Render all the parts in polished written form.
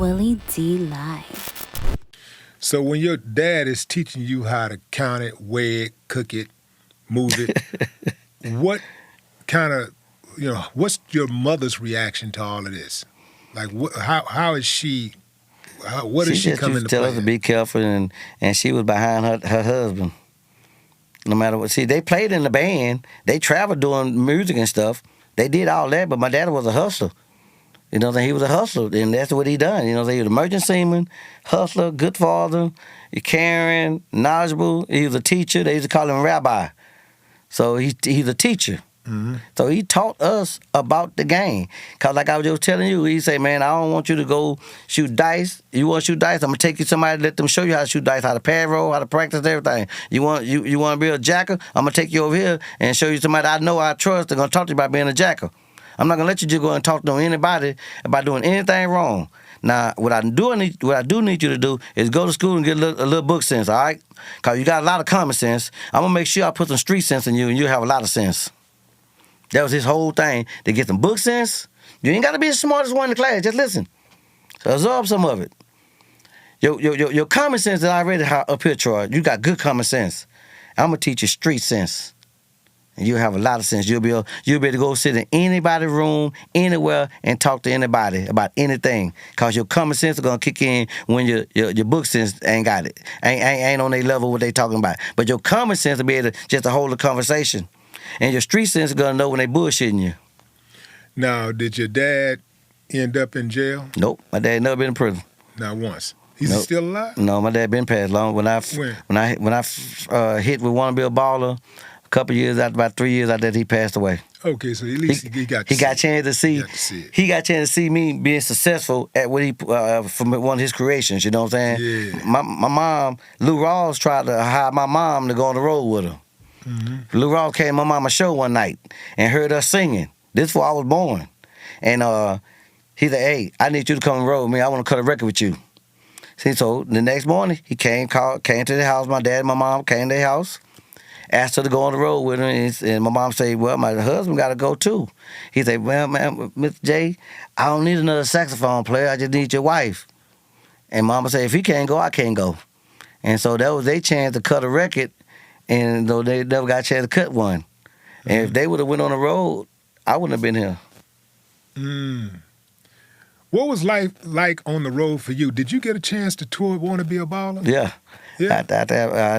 Willie D. Live. So when your dad is teaching you how to count it, weigh it, cook it, move it, what kind of, what's your mother's reaction to all of this? Like, how is she, what does she come into play? She just used to tell us to be careful, and she was behind her husband. No matter what. See, they played in the band. They traveled doing music and stuff. They did all that, but my dad was a hustler. You know, he was a hustler, and that's what he done. You know, he was a merchant seaman, hustler, good father, caring, knowledgeable. He was a teacher. They used to call him rabbi. So he's a teacher. Mm-hmm. So he taught us about the game. Because like I was just telling you, he said, man, I don't want you to go shoot dice. You want to shoot dice? I'm going to take you to somebody, let them show you how to shoot dice, how to pad roll, how to practice everything. You want to be a jacker? I'm going to take you over here and show you somebody I know, I trust. They're going to talk to you about being a jacker. I'm not going to let you just go and talk to anybody about doing anything wrong. Now, what I do need you to do is go to school and get a little book sense, all right? Because you got a lot of common sense. I'm going to make sure I put some street sense in you, and you'll have a lot of sense. That was his whole thing, to get some book sense. You ain't got to be the smartest one in the class. Just listen. So absorb some of it. Your common sense is already up here, Troy. You got good common sense. I'm going to teach you street sense. And you'll have a lot of sense. You'll be able to go sit in anybody's room, anywhere, and talk to anybody about anything. Because your common sense is going to kick in when your book sense ain't got it. Ain't on their level what they talking about. But your common sense will be able to just to hold a conversation. And your street sense is going to know when they bullshitting you. Now, did your dad end up in jail? Nope. My dad never been in prison. Not once. He's still alive? No, my dad been passed long. When I hit with Wanna Be a Baller, couple years after, about 3 years after that, he passed away. Okay, so at least he got a chance to see. He got a chance to see me being successful at what he from one of his creations. You know what I'm saying? Yeah. My mom, Lou Rawls, tried to hire my mom to go on the road with her. Mm-hmm. Lou Rawls came to my mama's show one night and heard us singing. This before I was born, and he said, "Hey, I need you to come on the road with me. I want to cut a record with you." See, so the next morning he came to the house. My dad and my mom came to the house. Asked her to go on the road with her, and my mom said, well, my husband got to go too. He said, well, man, Mr. J, I don't need another saxophone player. I just need your wife. And mama said, if he can't go, I can't go. And so that was their chance to cut a record, and though they never got a chance to cut one. Mm-hmm. And if they would have went on the road, I wouldn't have been here. Mm. What was life like on the road for you? Did you get a chance to tour Wanna Be a Baller? Yeah. Yeah.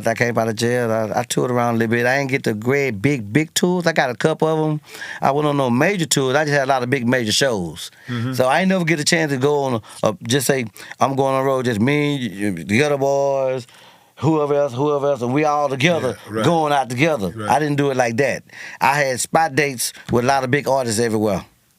I came out of jail. I toured around a little bit. I didn't get the great big tours. I got a couple of them. I went on no major tours. I just had a lot of big major shows. Mm-hmm. So I ain't never get a chance to go on just say I'm going on the road. Just me, the other boys, whoever else, and we all together going out together. Right. I didn't do it like that. I had spot dates with a lot of big artists everywhere.